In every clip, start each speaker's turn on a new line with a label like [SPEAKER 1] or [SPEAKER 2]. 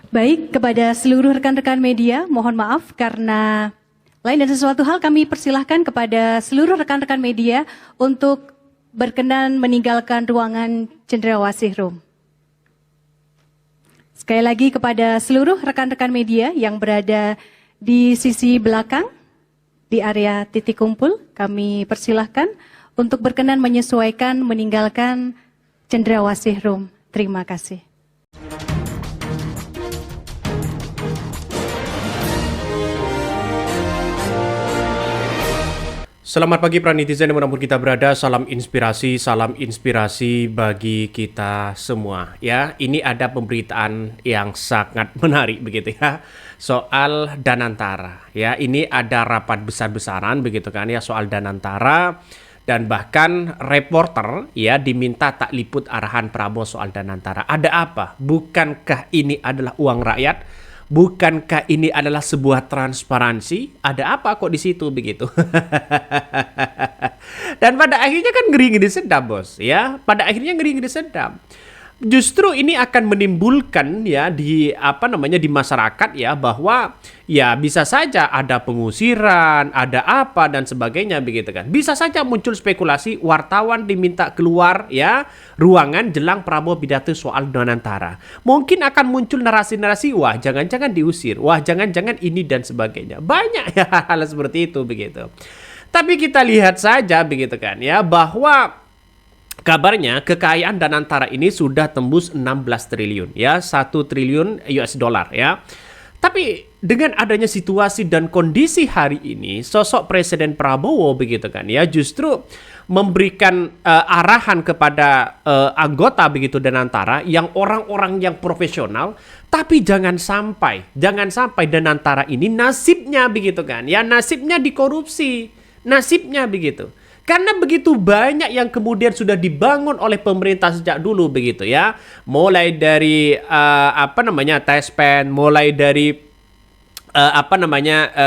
[SPEAKER 1] Baik, kepada seluruh rekan-rekan media, mohon maaf karena lain dan sesuatu hal kami persilahkan kepada seluruh rekan-rekan media untuk berkenan meninggalkan ruangan Cendrawasih Room. Sekali lagi kepada seluruh rekan-rekan media yang berada di sisi belakang, di area titik kumpul, kami persilahkan untuk berkenan menyesuaikan meninggalkan Cendrawasih Room. Terima kasih.
[SPEAKER 2] Selamat pagi para netizen dimanapun kita berada, salam inspirasi bagi kita semua. Ya, ini ada pemberitaan yang sangat menarik begitu ya, soal Danantara. Ya, ini ada rapat besar-besaran begitu kan ya soal Danantara, dan bahkan reporter ya diminta tak liput arahan Prabowo soal Danantara. Ada apa? Bukankah ini adalah uang rakyat? Bukankah ini adalah sebuah transparansi? Ada apa kok di situ begitu? Dan pada akhirnya kan ngeri-ngeri sedap, bos. Ya, pada akhirnya ngeri-ngeri sedap. Justru ini akan menimbulkan ya di di masyarakat ya bahwa ya bisa saja ada pengusiran, ada apa dan sebagainya begitu kan. Bisa saja muncul spekulasi wartawan diminta keluar ya ruangan jelang Prabowo pidato soal Danantara. Mungkin akan muncul narasi-narasi wah jangan-jangan diusir, wah jangan-jangan ini dan sebagainya. Banyak ya hal seperti itu begitu. Tapi kita lihat saja begitu kan ya bahwa kabarnya kekayaan Danantara ini sudah tembus 16 triliun ya, 1 triliun US dollar ya. Tapi dengan adanya situasi dan kondisi hari ini, sosok Presiden Prabowo begitu kan ya justru memberikan arahan kepada anggota begitu Danantara yang orang-orang yang profesional, tapi jangan sampai Danantara ini nasibnya begitu kan ya, nasibnya dikorupsi, nasibnya begitu. Karena begitu banyak yang kemudian sudah dibangun oleh pemerintah sejak dulu begitu ya. Mulai dari Tespen, mulai dari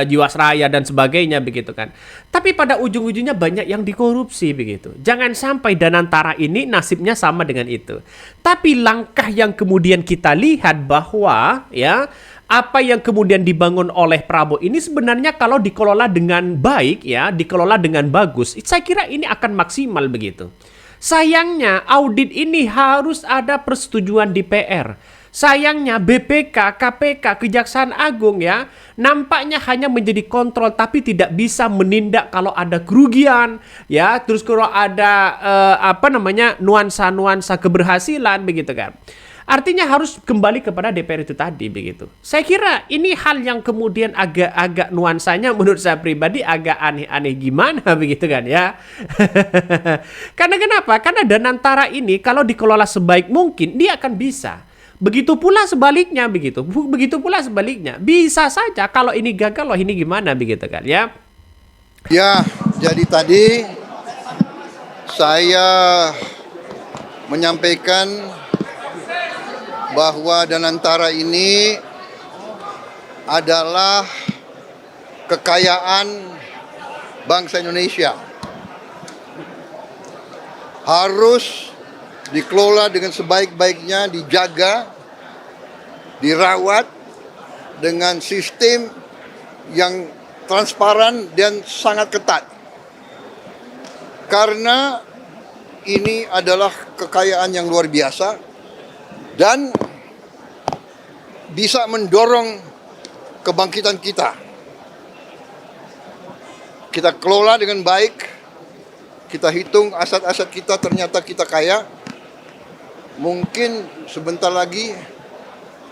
[SPEAKER 2] Jiwasraya dan sebagainya begitu kan. Tapi pada ujung-ujungnya banyak yang dikorupsi begitu. Jangan sampai Danantara ini nasibnya sama dengan itu. Tapi langkah yang kemudian kita lihat bahwa ya apa yang kemudian dibangun oleh Prabowo ini sebenarnya kalau dikelola dengan baik ya, dikelola dengan bagus, saya kira ini akan maksimal begitu. Sayangnya audit ini harus ada persetujuan DPR. Sayangnya BPK, KPK, Kejaksaan Agung ya, nampaknya hanya menjadi kontrol tapi tidak bisa menindak kalau ada kerugian ya, terus kalau ada nuansa-nuansa keberhasilan begitu kan. Artinya harus kembali kepada DPR itu tadi begitu. Saya kira ini hal yang kemudian agak nuansanya menurut saya pribadi agak aneh-aneh gimana begitu kan ya. Karena kenapa? Karena Danantara ini kalau dikelola sebaik mungkin dia akan bisa. Begitu pula sebaliknya begitu. Begitu pula sebaliknya. Bisa saja kalau ini gagal loh ini gimana begitu kan ya.
[SPEAKER 3] Ya, jadi tadi saya menyampaikan bahwa Danantara ini adalah kekayaan bangsa Indonesia. Harus dikelola dengan sebaik-baiknya, dijaga, dirawat dengan sistem yang transparan dan sangat ketat. Karena ini adalah kekayaan yang luar biasa dan bisa mendorong kebangkitan kita. Kita kelola dengan baik, kita hitung aset-aset kita, ternyata kita kaya. Mungkin sebentar lagi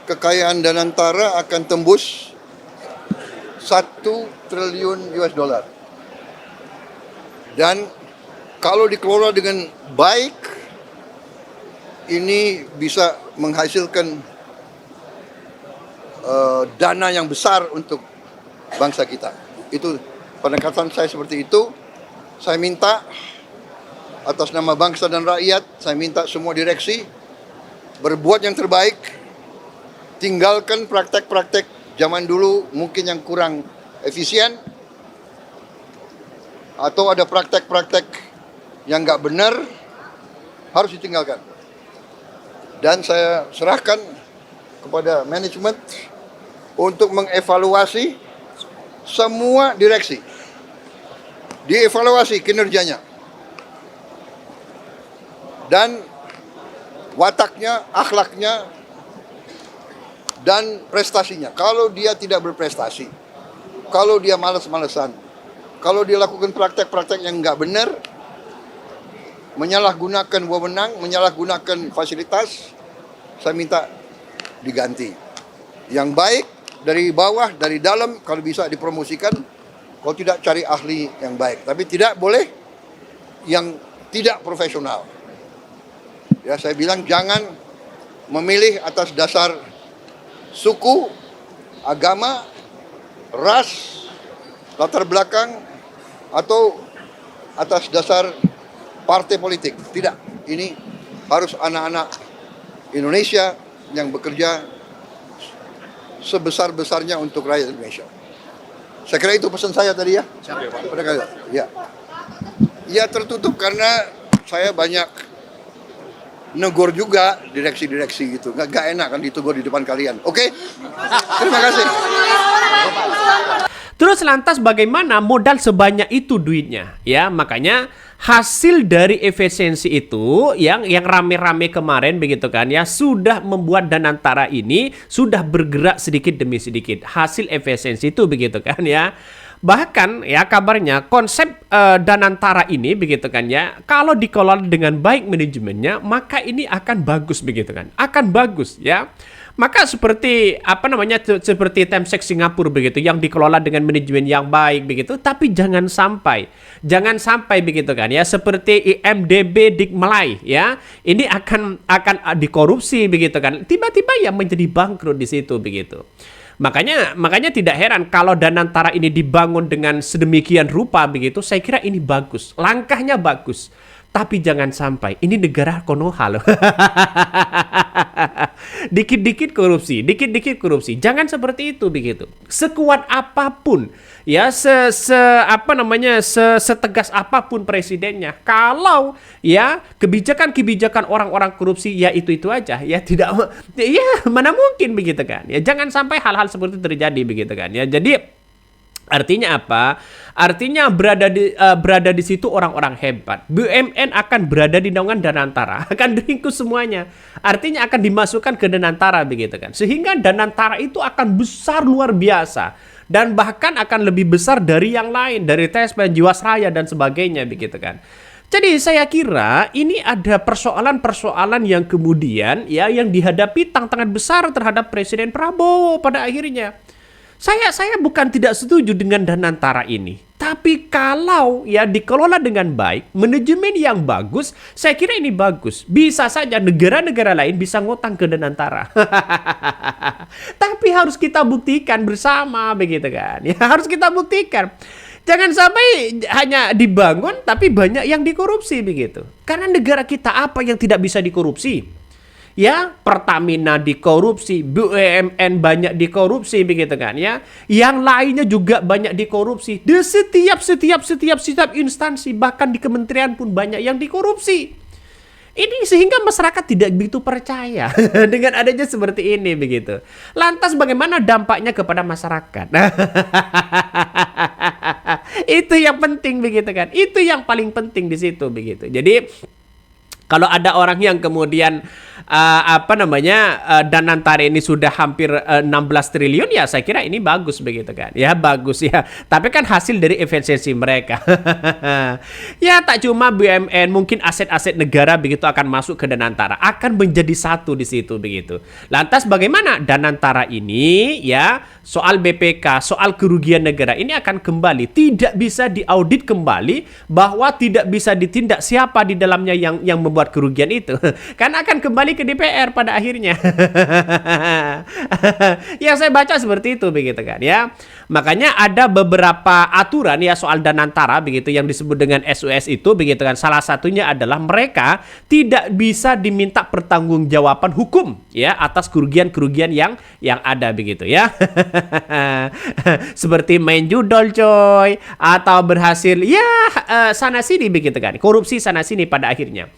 [SPEAKER 3] kekayaan Danantara akan tembus 1 triliun US dollar. Dan kalau dikelola dengan baik, ini bisa menghasilkan dana yang besar untuk bangsa kita. Itu pendekatan saya seperti itu. Saya minta atas nama bangsa dan rakyat, saya minta semua direksi berbuat yang terbaik. Tinggalkan praktek-praktek zaman dulu mungkin yang kurang efisien, atau ada praktek-praktek yang nggak benar, harus ditinggalkan. Dan saya serahkan kepada manajemen untuk mengevaluasi semua direksi. Dievaluasi kinerjanya. Dan wataknya, akhlaknya, dan prestasinya. Kalau dia tidak berprestasi, kalau dia malas-malesan, kalau dia lakukan praktek-praktek yang nggak benar, menyalahgunakan wewenang, menyalahgunakan fasilitas, saya minta diganti. Yang baik dari bawah, dari dalam, kalau bisa dipromosikan, kalau tidak cari ahli yang baik. Tapi tidak boleh yang tidak profesional. Ya, saya bilang jangan memilih atas dasar suku, agama, ras, latar belakang, atau atas dasar partai politik. Tidak, ini harus anak-anak Indonesia yang bekerja sebesar-besarnya untuk rakyat Indonesia. Saya kira itu pesan saya tadi ya. Ya. Ya tertutup karena saya banyak negor juga direksi-direksi gitu. Nggak enak kan ditegur di depan kalian. Oke? Terima kasih.
[SPEAKER 2] Terus lantas bagaimana modal sebanyak itu duitnya? Ya, makanya hasil dari efisiensi itu yang rame-rame kemarin begitu kan ya, sudah membuat Danantara ini sudah bergerak sedikit demi sedikit. Hasil efisiensi itu begitu kan ya. Bahkan ya kabarnya konsep Danantara ini begitu kan ya, kalau dikelola dengan baik manajemennya, maka ini akan bagus begitu kan. Akan bagus ya. Maka seperti seperti Temsek Singapura begitu yang dikelola dengan manajemen yang baik begitu, tapi jangan sampai begitu kan ya, seperti IMDb Dikmalai ya. Ini akan dikorupsi begitu kan. Tiba-tiba ya menjadi bangkrut di situ begitu. Makanya tidak heran kalau Danantara ini dibangun dengan sedemikian rupa begitu. Saya kira ini bagus, langkahnya bagus. Tapi jangan sampai ini negara Konoha loh. Dikit-dikit korupsi. Jangan seperti itu begitu. Sekuat apapun ya, setegas apapun presidennya, kalau ya kebijakan orang-orang korupsi ya itu aja ya, tidak ya mana mungkin begitu kan. Ya jangan sampai hal-hal seperti itu terjadi begitu kan ya. Jadi artinya apa? Artinya berada di situ orang-orang hebat. BUMN akan berada di naungan Danantara, akan diringkus semuanya. Artinya akan dimasukkan ke Danantara begitu kan. Sehingga Danantara itu akan besar luar biasa dan bahkan akan lebih besar dari yang lain, dari TSP, Jiwasraya dan sebagainya begitu kan. Jadi saya kira ini ada persoalan-persoalan yang kemudian ya yang dihadapi tantangan besar terhadap Presiden Prabowo pada akhirnya. Saya bukan tidak setuju dengan Danantara ini. Tapi kalau ya dikelola dengan baik, manajemen yang bagus, saya kira ini bagus. Bisa saja negara-negara lain bisa ngutang ke Danantara. Tapi harus kita buktikan bersama begitu kan. Ya harus kita buktikan. Jangan sampai hanya dibangun tapi banyak yang dikorupsi begitu. Karena negara kita apa yang tidak bisa dikorupsi? Ya, Pertamina dikorupsi, BUMN banyak dikorupsi begitu kan ya. Yang lainnya juga banyak dikorupsi. Di setiap instansi, bahkan di kementerian pun banyak yang dikorupsi. Ini sehingga masyarakat tidak begitu percaya dengan adanya seperti ini begitu. Lantas bagaimana dampaknya kepada masyarakat? Itu yang penting begitu kan. Itu yang paling penting di situ begitu. Jadi kalau ada orang yang kemudian Danantara ini sudah hampir 16 triliun ya saya kira ini bagus begitu kan. Ya bagus ya. Tapi kan hasil dari efisiensi mereka. Ya tak cuma BUMN, mungkin aset-aset negara begitu akan masuk ke Danantara, akan menjadi satu di situ begitu. Lantas bagaimana Danantara ini ya, soal BPK, soal kerugian negara ini akan kembali, tidak bisa diaudit kembali, bahwa tidak bisa ditindak siapa di dalamnya yang membuat kerugian itu. Karena akan kembali ke DPR pada akhirnya. Yang saya baca seperti itu begitu kan ya. Makanya ada beberapa aturan ya soal Danantara begitu yang disebut dengan SUS itu begitu kan. Salah satunya adalah mereka tidak bisa diminta pertanggungjawaban hukum ya atas kerugian-kerugian yang ada begitu ya. Seperti main judol coy, atau berhasil ya sana sini begitu kan. Korupsi sana sini pada akhirnya.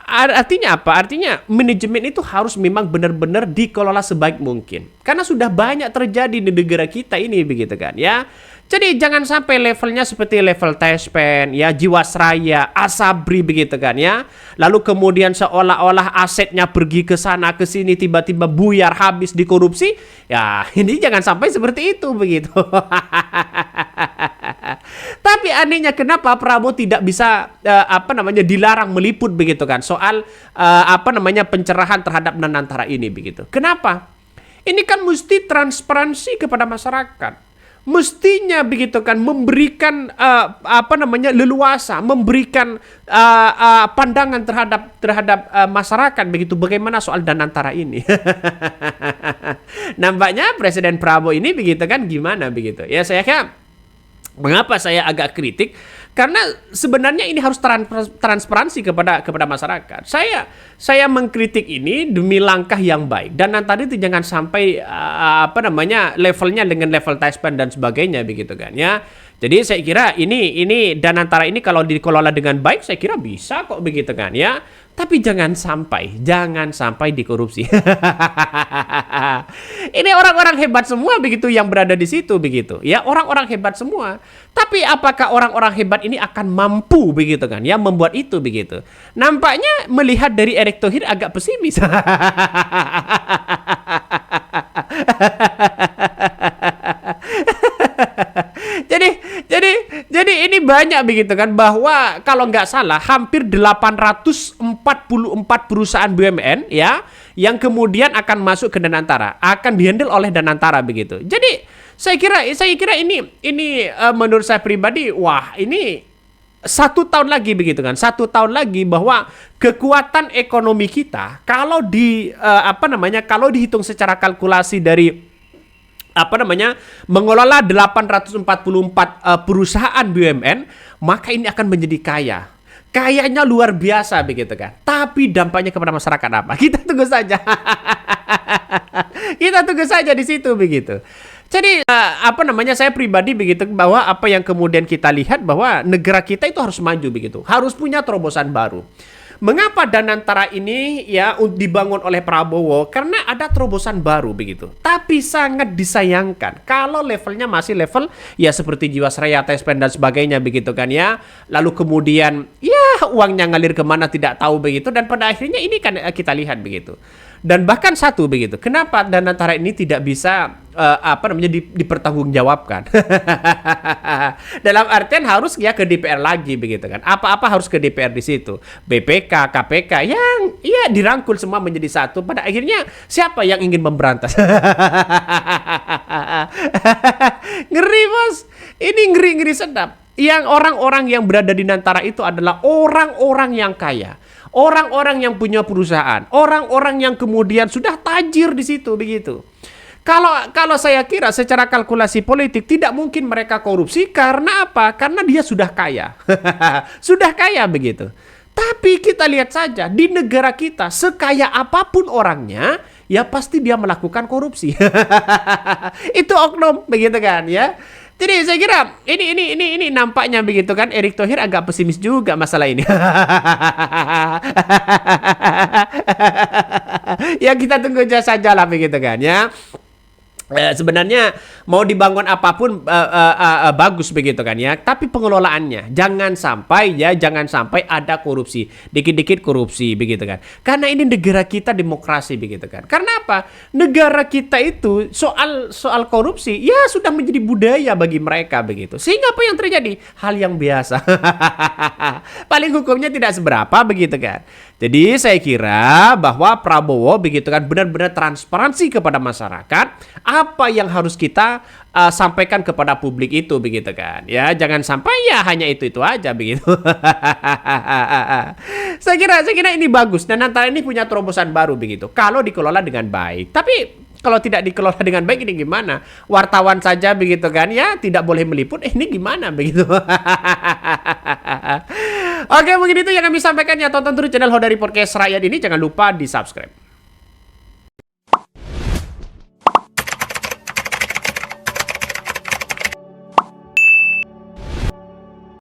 [SPEAKER 2] Artinya apa? Artinya manajemen itu harus memang benar-benar dikelola sebaik mungkin. Karena sudah banyak terjadi di negara kita ini begitu kan ya. Jadi jangan sampai levelnya seperti level Tespen, ya Jiwasraya, Asabri begitu kan ya. Lalu kemudian seolah-olah asetnya pergi ke sana ke sini tiba-tiba buyar habis dikorupsi. Ya ini jangan sampai seperti itu begitu. Tapi anehnya kenapa Prabowo tidak bisa dilarang meliput begitu kan soal pencerahan terhadap Danantara ini begitu. Kenapa? Ini kan mesti transparansi kepada masyarakat. Mestinya begitu kan memberikan leluasa, memberikan pandangan terhadap masyarakat begitu bagaimana soal Danantara ini. Nampaknya Presiden Prabowo ini begitu kan gimana begitu. Ya saya kira mengapa saya agak kritik karena sebenarnya ini harus transparansi kepada masyarakat. Saya mengkritik ini demi langkah yang baik. Dan tadi itu jangan sampai levelnya dengan level Tespen dan sebagainya begitu kan ya. Jadi saya kira ini Danantara ini kalau dikelola dengan baik saya kira bisa kok begitu kan ya. Tapi jangan sampai dikorupsi. Ini orang-orang hebat semua begitu yang berada di situ begitu. Ya, orang-orang hebat semua. Tapi apakah orang-orang hebat ini akan mampu begitu kan ya membuat itu begitu. Nampaknya melihat dari Erick Thohir agak pesimis. Jadi ini banyak begitu kan bahwa kalau nggak salah hampir 844 perusahaan BUMN ya yang kemudian akan masuk ke Danantara, akan dihandle oleh Danantara begitu. Jadi saya kira ini menurut saya pribadi wah ini 1 tahun lagi begitu kan. 1 tahun lagi bahwa kekuatan ekonomi kita kalau kalau dihitung secara kalkulasi dari mengelola 844 perusahaan BUMN, maka ini akan menjadi kaya. Kayanya luar biasa begitu kan. Tapi dampaknya kepada masyarakat apa? Kita tunggu saja. Kita tunggu saja di situ begitu. Jadi saya pribadi begitu bahwa apa yang kemudian kita lihat bahwa negara kita itu harus maju begitu. Harus punya terobosan baru. Mengapa Danantara ini ya dibangun oleh Prabowo? Karena ada terobosan baru begitu. Tapi sangat disayangkan kalau levelnya masih level ya seperti Jiwasraya, Tespen dan sebagainya begitu kan ya. Lalu kemudian ya uangnya ngalir kemana tidak tahu begitu. Dan pada akhirnya ini kan kita lihat begitu. Dan bahkan satu begitu, kenapa Danantara ini tidak bisa dipertanggungjawabkan? Dalam artian harus ya ke DPR lagi begitu kan. Apa-apa harus ke DPR di situ. BPK, KPK yang ya dirangkul semua menjadi satu. Pada akhirnya siapa yang ingin memberantas? Ngeri bos. Ini ngeri sedap. Yang orang-orang yang berada di Danantara itu adalah orang-orang yang kaya. Orang-orang yang punya perusahaan, orang-orang yang kemudian sudah tajir di situ begitu. Kalau saya kira secara kalkulasi politik tidak mungkin mereka korupsi karena apa? Karena dia sudah kaya. Sudah kaya begitu. Tapi kita lihat saja di negara kita sekaya apapun orangnya, ya pasti dia melakukan korupsi. Itu oknum begitu kan ya. Jadi saya kira ini nampaknya begitu kan Erick Thohir agak pesimis juga masalah ini. Ya kita tunggu saja lah begitu kan ya. Sebenarnya mau dibangun apapun bagus begitu kan ya, tapi pengelolaannya jangan sampai ada korupsi, dikit-dikit korupsi begitu kan. Karena ini negara kita demokrasi begitu kan. Karena apa? Negara kita itu soal korupsi ya sudah menjadi budaya bagi mereka begitu. Sehingga apa yang terjadi? Hal yang biasa. Paling hukumnya tidak seberapa begitu kan. Jadi saya kira bahwa Prabowo begitu kan benar-benar transparansi kepada masyarakat apa yang harus kita sampaikan kepada publik itu begitu kan. Ya jangan sampai ya hanya itu aja begitu. Saya kira ini bagus dan antara ini punya terobosan baru begitu. Kalau dikelola dengan baik. Tapi kalau tidak dikelola dengan baik ini gimana? Wartawan saja begitu kan ya tidak boleh meliput. Ini gimana begitu? Oke, mungkin itu yang kami sampaikan ya. Tonton terus channel Hodari Podcast Rakyat ini. Jangan lupa di subscribe.